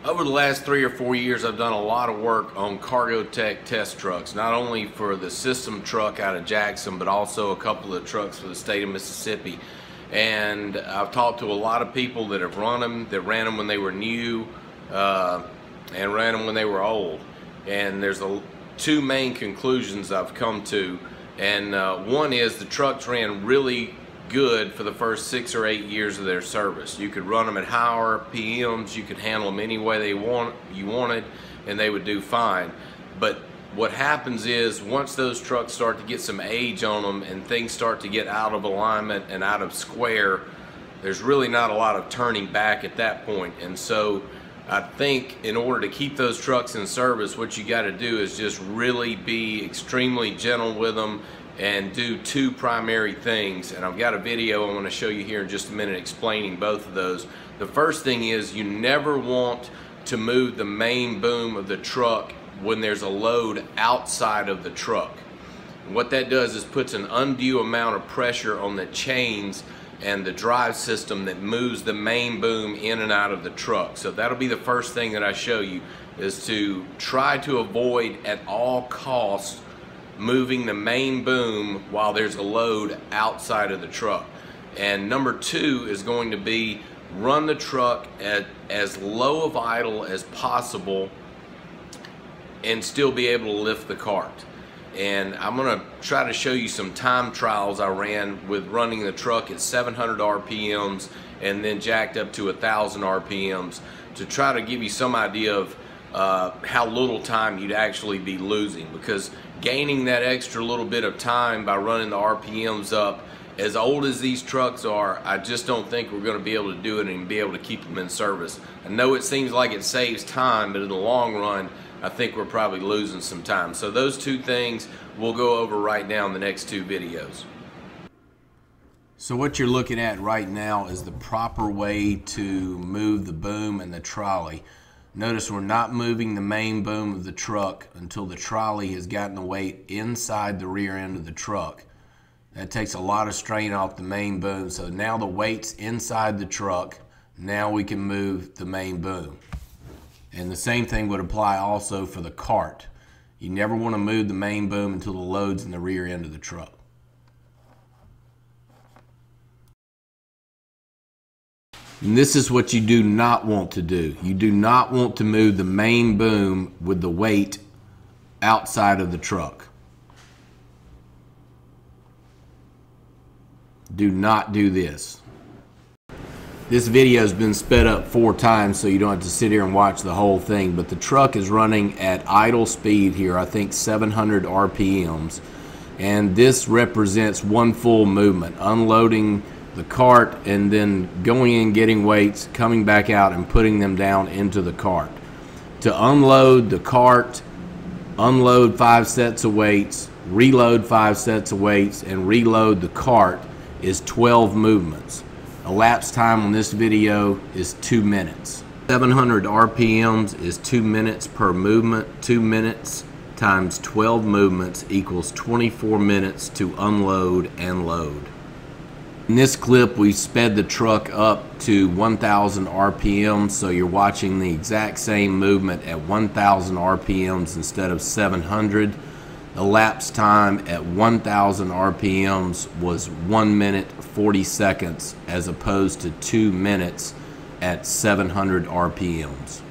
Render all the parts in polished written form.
Over the last 3 or 4 years, I've done a lot of work on Cargotech test trucks, not only for the system truck out of Jackson, but also a couple of trucks for the state of Mississippi. And I've talked to a lot of people that have run them, that ran them when they were new, and ran them when they were old. And there's two main conclusions I've come to. And one is the trucks ran really good for the first 6 or 8 years of their service. You could run them at higher RPMs, you could handle them any way you wanted, and they would do fine. But what happens is once those trucks start to get some age on them and things start to get out of alignment and out of square, there's really not a lot of turning back at that point. And so I think in order to keep those trucks in service, what you got to do is just really be extremely gentle with them and do two primary things. And I've got a video I'm going to show you here in just a minute explaining both of those. The first thing is you never want to move the main boom of the truck when there's a load outside of the truck. And what that does is puts an undue amount of pressure on the chains and the drive system that moves the main boom in and out of the truck. So that'll be the first thing that I show you, is to try to avoid at all costs moving the main boom while there's a load outside of the truck. And number two is going to be run the truck at as low of idle as possible and still be able to lift the cart. And I'm going to try to show you some time trials I ran with running the truck at 700 RPMs and then jacked up to 1,000 RPMs to try to give you some idea of how little time you'd actually be losing, because gaining that extra little bit of time by running the RPMs up, as old as these trucks are, I just don't think we're going to be able to do it and be able to keep them in service. I know it seems like it saves time, but in the long run I think we're probably losing some time. So those two things we'll go over right now in the next two videos. So what you're looking at right now is the proper way to move the boom and the trolley. Notice we're not moving the main boom of the truck until the trolley has gotten the weight inside the rear end of the truck. That takes a lot of strain off the main boom. So now the weight's inside the truck. Now we can move the main boom. And the same thing would apply also for the cart. You never want to move the main boom until the load's in the rear end of the truck. And this is what you do not want to do. You do not want to move the main boom with the weight outside of the truck. Do not do this. This video has been sped up 4 times so you don't have to sit here and watch the whole thing, but the truck is running at idle speed here, I think 700 RPMs, and this represents one full movement, unloading the cart and then going in, getting weights, coming back out and putting them down into the cart. To unload the cart, unload 5 sets of weights, reload 5 sets of weights, and reload the cart is 12 movements. Elapsed time on this video is 2 minutes. 700 RPMs is 2 minutes per movement. 2 minutes times 12 movements equals 24 minutes to unload and load. In this clip, we sped the truck up to 1,000 RPMs, so you're watching the exact same movement at 1,000 RPMs instead of 700. Elapsed time at 1,000 RPMs was 1 minute 40 seconds as opposed to 2 minutes at 700 RPMs.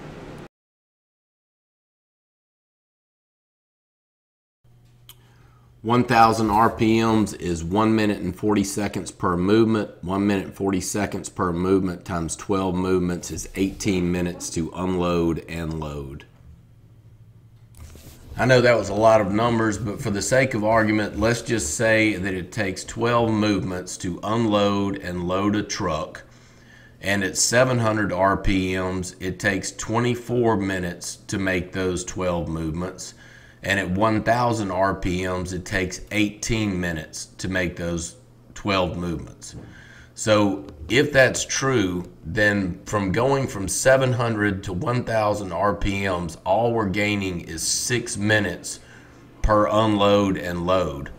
(1,000 RPMs is 1 minute and 40 seconds per movement. 1 minute and 40 seconds per movement times 12 movements is 18 minutes to unload and load. I know that was a lot of numbers, but for the sake of argument, let's just say that it takes 12 movements to unload and load a truck, and at 700 RPMs, it takes 24 minutes to make those 12 movements, and at 1,000 RPMs, it takes 18 minutes to make those 12 movements. So if that's true, then from going from 700 to 1,000 RPMs, all we're gaining is 6 minutes per unload and load.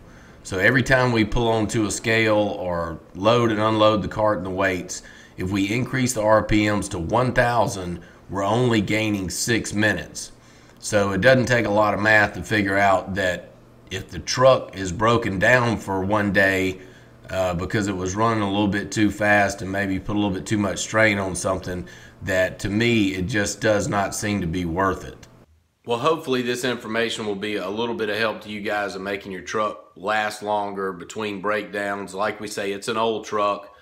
So every time we pull onto a scale or load and unload the cart and the weights, if we increase the RPMs to 1,000, we're only gaining 6 minutes. So it doesn't take a lot of math to figure out that if the truck is broken down for one day because it was running a little bit too fast and maybe put a little bit too much strain on something, that to me it just does not seem to be worth it. Well, hopefully this information will be a little bit of help to you guys in making your truck last longer between breakdowns. Like we say, it's an old truck.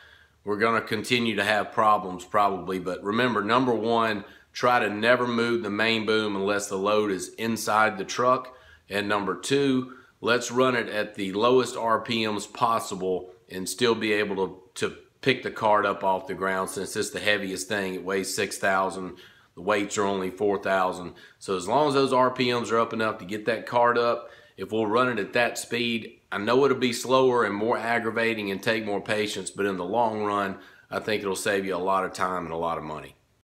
We're going to continue to have problems probably, but remember, number one, try to never move the main boom unless the load is inside the truck. And number two, let's run it at the lowest RPMs possible and still be able to pick the cart up off the ground, since it's the heaviest thing. It weighs 6,000. The weights are only 4,000. So as long as those RPMs are up enough to get that cart up, if we'll run it at that speed, I know it'll be slower and more aggravating and take more patience, but in the long run, I think it'll save you a lot of time and a lot of money.